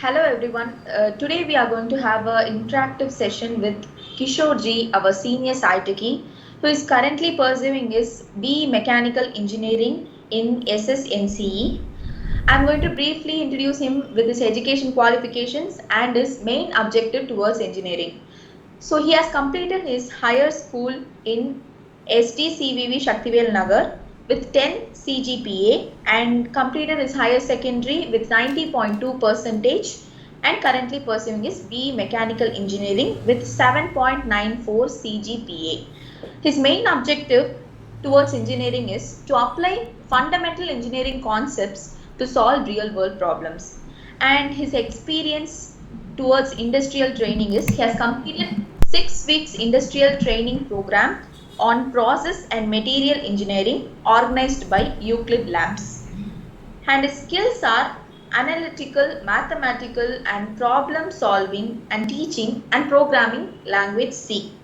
Hello everyone. Today we are going to have an interactive session with Kishore Ji, our senior SciTechie, who is currently pursuing his BE Mechanical Engineering in SSNCE. I'm going to briefly introduce him with his education qualifications and his main objective towards engineering. So he has completed his higher school in STCVV Shaktivel Nagar with 10 CGPA and completed his higher secondary with 90.2 percentage and currently pursuing his BE Mechanical Engineering with 7.94 CGPA. His main objective towards engineering is to apply fundamental engineering concepts to solve real world problems. And his experience towards industrial training is he has completed 6 weeks industrial training program on process and material engineering organized by Euclid Labs. And his skills are analytical, mathematical and problem solving and teaching and programming language C.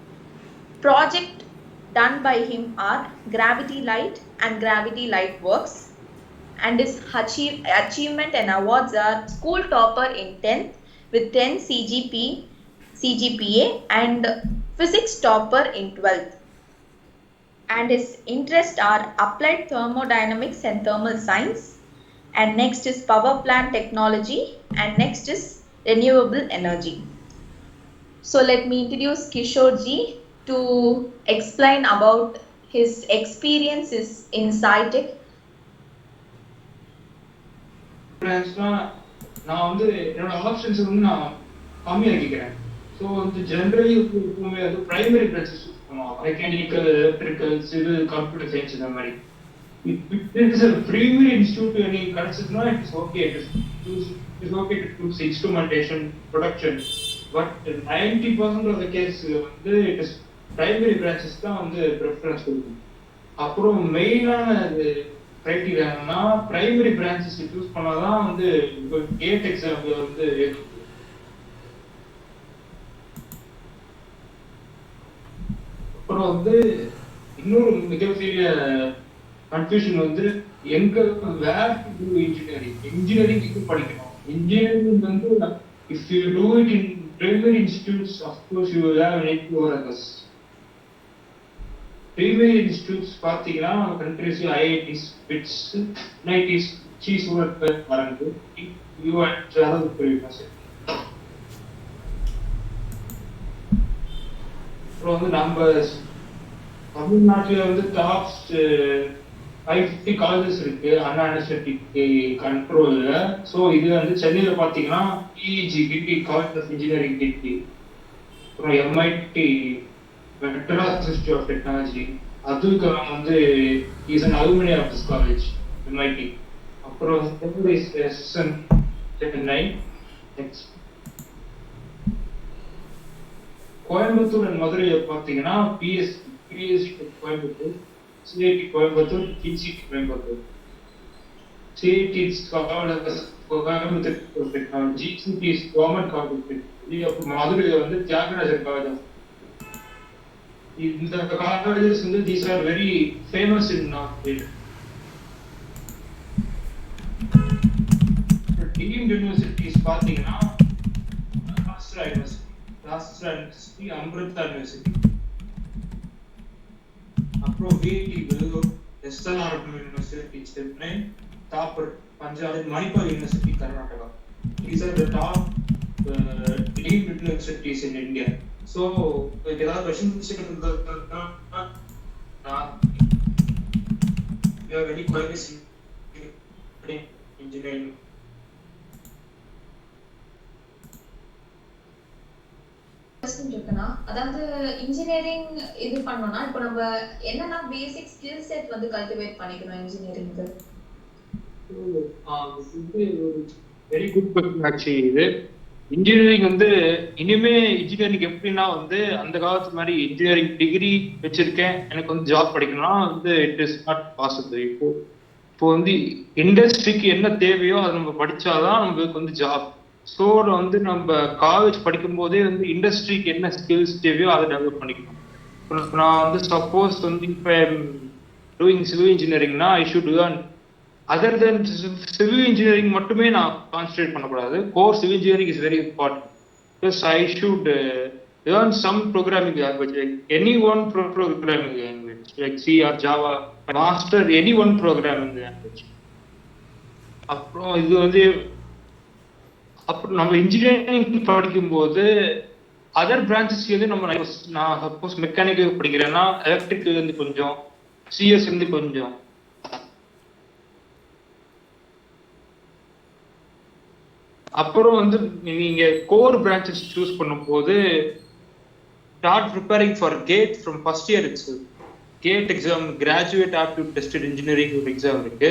Project done by him are Gravity Light and Gravity Light Works, and his achievement and awards are school topper in 10th with 10 CGPA and physics topper in 12th. And his interests are applied thermodynamics and thermal science, and next is power plant technology, and next is renewable energy. So let me introduce Kishore Ji to explain about his experiences in SciTech. நான் வந்து என்னோட options வந்து நான் கம்மியாக்கிக்கிறேன். So வந்து generally எப்பவுமே வந்து primary branches பண்ணுவாங்க, mechanical, electrical, civil, computer science இந்த மாதிரி. பிரைமரி இன்ஸ்டியூட் எனக்கு கிடைச்சதுன்னா it's okay, it's okay to choose instrumentation, production. But 90% of the case வந்து இட் இஸ் பிரைமரி பிரான்ச்சஸ் தான் வந்து ப்ரிஃபரன்ஸ் கொடுக்கும். அப்புறம் மெயினான கிரைட்டீரியா என்னன்னா பிரைமரி பிரான்ச்சஸ் சூஸ் பண்ணாதான் வந்து கேட் எக்ஸாம்ல வந்து. அப்புறம் வந்து இன்னொரு மிகப்பெரிய கன்ஃபியூஷன் வந்து எங்க where to do engineering. Engineering படிக்கணும். இன்ஜினியரிங் வந்து if you do it in primary institutes of course you will have need to over. Primary institutes பார்த்தீங்கன்னா கண்ட்ரிஸ் ஐஐடிஸ், பிட்ஸ், என்ஐடிஸ், சீஸ் வராங்க. அப்புறம் வந்து நம்ம தமிழ்நாட்டில் வந்து டாப் 550 காலேஜஸ் இருக்கு அண்ணா யூனிவர்சிட்டி கண்ட்ரோல்ல. ஸோ இது வந்து சென்னையில பார்த்தீங்கன்னா பிஇஜி, கிட்டி காலேஜ் ஆஃப் இன்ஜினியரிங் கிட்டி, அப்புறம் MIT Madras institute of technology, அதுக்கு வந்து is an alumni of this college MIT. அப்புறம் சென்னை. கோயம்புத்தூர் அண்ட் மதுரையை பார்த்தீங்கன்னா PSG Coimbatore, CIT Coimbatore, TCT Coimbatore. CIT Coimbatore technology, CT government college technology. அப்புறம் மதுரையில் வந்து தியாகராஜர் காலேஜ். இந்த காலேஜஸ் வந்து these are very famous in north. Deemed universities பார்த்தீங்கன்னா ராஷ்டிரா யூனிவர்சிட்டி, அமிர்தா யூனிவர்சிட்டி, அப்புறம் VIT Vellore, SLR university Chennai, Thapar Punjab, Manipal university Karnataka. These are the top deemed universities in India. So ஏதாவது questions இருந்தா you are very qualified in engineering. அதாவது engineering இது பண்ணோம்னா இப்போ நம்ம என்னன்னா பேசிக் ஸ்கில் செட் வந்து கல்டிவேட் பண்ணிக்கணும் இன்ஜினியரிங்க்கு. Very good question actually. இது இன்ஜினியரிங் வந்து இனிமே இன்ஜினியரிங் எப்படின்னா வந்து அந்த காலத்து மாதிரி இன்ஜினியரிங் டிகிரி வச்சிருக்கேன் எனக்கு வந்து ஜாப் படிக்கணும்னா வந்து இட் இஸ் நாட் பாசிபிள். இப்போ வந்து இண்டஸ்ட்ரிக்கு என்ன தேவையோ அதை நம்ம படிச்சாதான் நம்மளுக்கு வந்து ஜாப். ஸோ வந்து நம்ம காலேஜ் படிக்கும் போதே வந்து இண்டஸ்ட்ரிக்கு என்ன ஸ்கில்ஸ் தேவையோ அதை டெவலப் பண்ணிக்கணும். இப்போ நான் வந்து சப்போஸ் வந்து இப்போ டூயிங் சிவில் இன்ஜினியரிங்னா I should learn other than civil engineering மட்டுமே நான் கான்சன்ட்ரேட் பண்ணக்கூடாது. Core civil engineering is very important. Plus I should learn some programming language, like any one programming language, like C or Java, master any one programming language. அப்புறம் இது வந்து அப்புறம் நம்ம engineering படிக்கும்போது other branches வந்து நான் suppose mechanical படிக்கிறேன்னா electrical இருந்து கொஞ்சம், சிஎஸ் இருந்து கொஞ்சம், அப்புறம் வந்து நீங்க கோர் பிரான்ச்சஸ் சூஸ் பண்ணும்போது start preparing for GATE from first year itself. GATE exam, graduate aptitude tested engineering ஒரு எக்ஸாம் இருக்கு.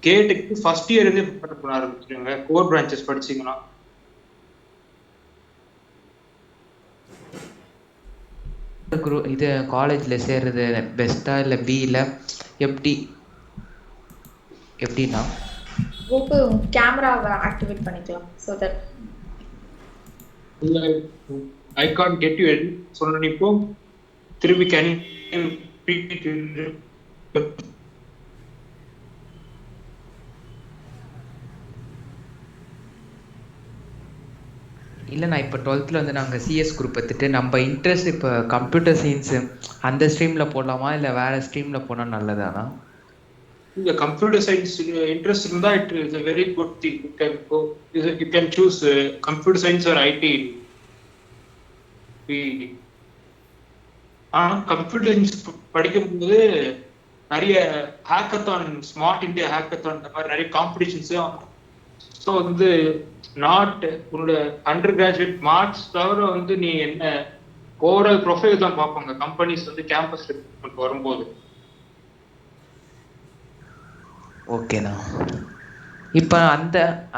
கேட்டுக்கு ஃபர்ஸ்ட் இயர் இருந்தே ப்ரிப்பேர் பண்ண ஆரம்பிச்சிருங்க கோர் பிரான்ச்சஸ் படிச்சீங்கன்னா. இது காலேஜ்ல சேர்றது பெஸ்டா இல்லை பியில் எப்படின்னா கோகு கேமராவை ஆக்டிவேட் பண்ணிக்கலாம். So that I can't get you சொன்ன இப்போ திரும்பி கேன் இல்லை, நான் இப்போ 12th வந்து நாங்கள் சிஎஸ் குரூப் எடுத்துட்டு நம்ம இன்ட்ரெஸ்ட் இப்போ கம்ப்யூட்டர் சயின்ஸு அந்த ஸ்ட்ரீமில் போடலாமா இல்லை வேறு ஸ்ட்ரீமில் போனால் நல்லதானா? இந்த கம்ப்யூட்டர் சயின்ஸ் இன்ட்ரெஸ்ட் இருந்தா it is a very good thing. You can choose computer science or IT. Computer science படிக்கும்போது நிறைய ஹேக்கத்தான், ஸ்மார்ட் இந்தியா ஹேக்கத்தான், இந்த மாதிரி நிறைய காம்படிஷன்ஸ். ஸோ வந்து நாட் உன்னோட அண்டர் கிராஜுவேட் மார்க்ஸ் தவிர வந்து நீ என்ன ஓவரால் ப்ரொஃபைல் தான் பார்ப்பாங்க கம்பெனிஸ் வந்து கேம்பஸ் ரெக்ரூட்மெண்ட் வரும்போது. ஓகேண்ணா. இப்போ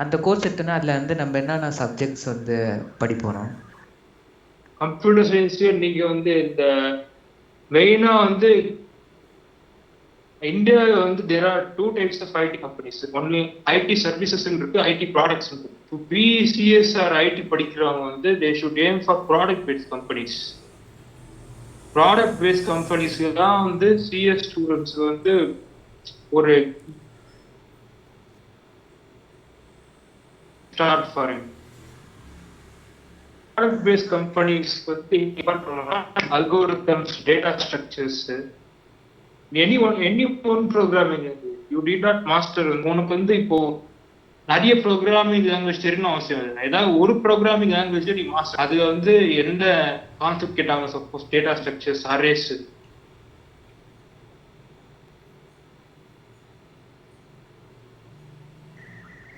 அந்த கோர்ஸ் எடுத்தோன்னா அதில் வந்து நம்ம என்னென்ன சப்ஜெக்ட்ஸ் வந்து படிப்போம்? கம்ப்யூட்டர் சயின்ஸ் நீங்க வந்து இந்த மெயினா வந்து இந்தியாவில் வந்து there are two types of IT companies. Only IT services இருக்கு, IT products இருக்கு. To be CS or IT படிக்கிறவங்க வந்து they should aim for product based companies. Product based companies தான் வந்து CS students வந்து ஒரு start foreign. Product based companies வந்து என்ன பண்ணுவாங்கன்னா algorithms, data structures, any one programming language. You did not master. உனக்கு வந்து இப்போ நிறைய ப்ரோக்ராமிங் லாங்குவேஜ் தெரியணும் அவசியம் இல்லை. ஏதாவது ஒரு ப்ரோக்ராமிங் லாங்குவேஜ் நீ மாஸ்டர். அது வந்து எந்த கான்செப்ட் கேட்டாங்க, suppose data structures, arrays,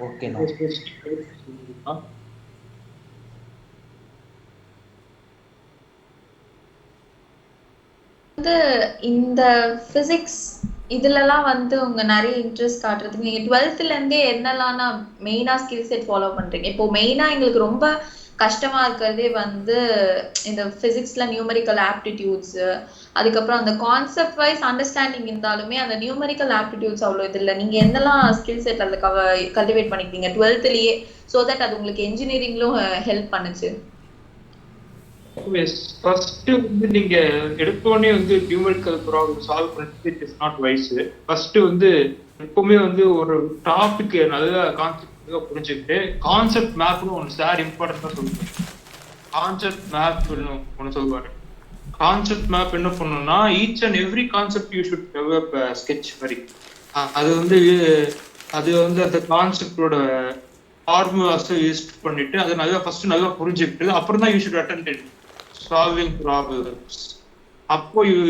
okay. வந்து இந்த பிசிக்ஸ் இதுலலாம் வந்து உங்க நிறைய இன்ட்ரெஸ்ட் காட்டுறதுக்கு நீங்க 12th இருந்தே என்னெல்லாம் மெயினா ஸ்கில் செட் ஃபாலோ பண்றீங்க? இப்போ மெயினா எங்களுக்கு ரொம்ப கஷ்டமா இருக்கிறதே வந்து இந்த பிசிக்ஸ்ல நியூமெரிக்கல் ஆப்டிடியூட்ஸ், அதுக்கப்புறம் அந்த கான்செப்ட் வைஸ் அண்டர்ஸ்டாண்டிங் இருந்தாலுமே அந்த நியூமெரிக்கல் ஆப்டிடியூட்ஸ் அவ்வளோ இது இல்லை. நீங்க என்னெல்லாம் ஸ்கில் செட் அதில் கல்டிவேட் பண்ணிக்கிட்டீங்க 12thலயே, ஸோ தட் அது உங்களுக்கு என்ஜினியரிங்லும் ஹெல்ப் பண்ணுச்சு? ஃபர்ஸ்ட் வந்து நீங்க எடுத்தோடனே வந்து நியூமெரிக்கல் ப்ராப்ளம் சால்வ் பண்ணிட்டு it is not wise. First வந்து எப்பவுமே வந்து ஒரு டாபிக் நல்ல கான்செப்ட் புரிஞ்சுக்கிட்டு கான்செப்ட் மேப்னு ஒன்று சார் இம்பார்ட்டன்டா சொல்லுவாங்க. கான்செப்ட் மேப் ஒன்று சொல்லுவாரு. கான்செப்ட் மேப் என்ன பண்ணணும்னா each and every concept you should develop sketch மாதிரி. அது வந்து அந்த கான்செப்டோட ஃபார்முலாஸ் யூஸ் பண்ணிட்டு அதை நல்லா ஃபர்ஸ்ட் நல்லா புரிஞ்சுக்கிட்டு அப்புறம் தான் you should attend it solving problems. அப்போ you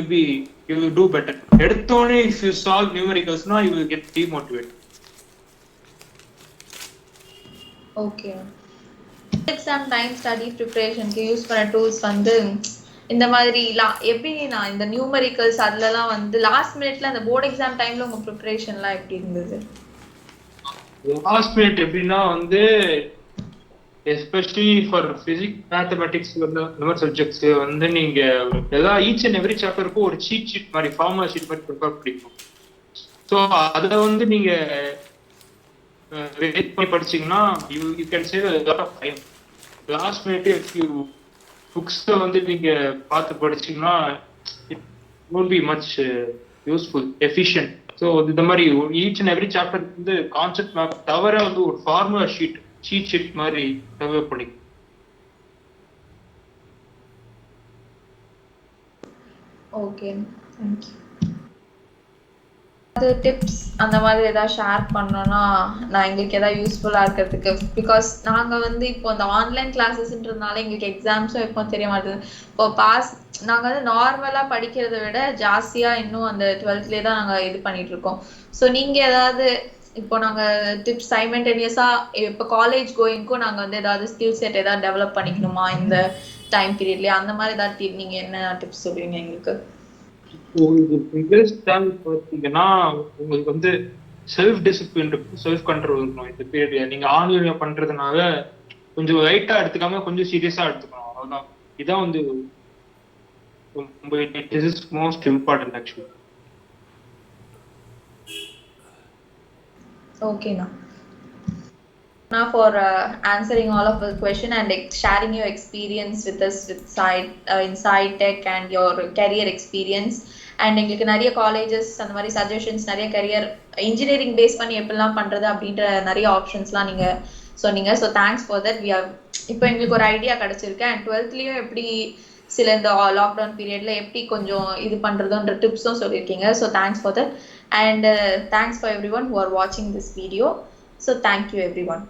will do better. எடுத்தோடனே if you solve numericals now you will get demotivated. Okay. Exam time study ப்ரிப்பரேஷனுக்கு யூஸ் பண்ண டூல்ஸ் வந்து இந்த மாதிரி எப்படி நான் இந்த நியூமெரிக்கல்ஸ் அதுலலாம் வந்து லாஸ்ட் மினிட்ல அந்த போர்டு எக்ஸாம் டைம்ல உங்க ப்ரிப்பரேஷன்லாம் எப்படி இருந்தது? லாஸ்ட் மினிட் எப்படின்னா வந்து எஸ்பெஷலி ஃபார் பிசிக்ஸ், மேத்தமெட்டிக்ஸ் வந்து இந்த மாதிரி சப்ஜெக்ட்ஸ் வந்து நீங்க ஏதாவது ஈச் அண்ட் எவ்ரி சாப்டருக்கும் ஒரு சீட் ஷீட் மாதிரி, ஃபார்முலா ஷீட் மாதிரி ப்ரிப்பேர் பண்ணிக்கும். ஸோ அதை வந்து நீங்க வெயிட் பண்ணி படிச்சீங்கன்னா you can save a lot of time. Last minute if you புக்ஸை வந்து நீங்க பார்த்து படிச்சீங்கன்னா it won't be much useful, efficient. So இந்த மாதிரி ஈச் அண்ட் எவ்ரி சாப்டர் வந்து கான்செப்ட் மேப் தவிர வந்து ஒரு ஃபார்முலா சீட் ஷீட் மாதிரி டெவலப் பண்ணி. Okay, thank you. அது டிப்ஸ் அந்த மாதிரி ஏதாவது ஷேர் பண்ணோன்னா நான் எங்களுக்கு ஏதாவது யூஸ்ஃபுல்லாக இருக்கிறதுக்கு, பிகாஸ் நாங்கள் வந்து இப்போ அந்த ஆன்லைன் கிளாஸஸ்ன்றதுனால எங்களுக்கு எக்ஸாம்ஸும் எப்போ தெரிய மாட்டேது. இப்போ நாங்கள் வந்து நார்மலாக படிக்கிறத விட ஜாஸ்தியாக இன்னும் அந்த 12th தான் நாங்கள் இது பண்ணிட்டு இருக்கோம். ஸோ நீங்கள் ஏதாவது இப்போ நாங்கள் டிப்ஸ் சைமல்டேனியஸாக இப்போ காலேஜ் கோயிங்க்கும் நாங்கள் வந்து ஏதாவது ஸ்கில் செட் ஏதாவது டெவலப் பண்ணிக்கணுமா இந்த டைம் பீரியட்லேயே, அந்த மாதிரி ஏதாவது நீங்கள் என்ன டிப்ஸ் சொல்லுவீங்க எங்களுக்கு? இது பிகெஸ்ட் சேலஞ்ச் பார்த்தீங்கன்னா உங்களுக்கு வந்து செல்ஃப் டிசிப்ளின் இருக்கும், செல்ஃப் கண்ட்ரோல் இருக்கணும். இந்த பீரியட் நீங்க ஆன்லைன்ல பண்றதுனால கொஞ்சம் லைட்டா எடுத்துக்காம கொஞ்சம் சீரியஸா எடுத்துக்கணும். அவ்வளவுதான். இதான் வந்து most important actually. Okay, now for answering all of the question and sharing your experience with us with in SciTech and your career experience, and எங்களுக்கு நிறைய காலேஜஸ் அந்த மாதிரி சஜஷன்ஸ், நிறைய கரியர் இன்ஜினியரிங் பேஸ் பண்ணி எப்படிலாம் பண்றது அப்படின்ற நிறைய ஆப்ஷன்ஸ்லாம் நீங்க சொன்னீங்க. So thanks for that. இப்போ எங்களுக்கு ஒரு ஐடியா கிடைச்சிருக்கு. அண்ட் 12th எப்படி சில இந்த லாக்டவுன் பீரியட்ல எப்படி கொஞ்சம் இது பண்றதுன்ற டிப்ஸும் சொல்லியிருக்கீங்க. So thanks for that. And thanks for everyone who are watching this video. So thank you everyone.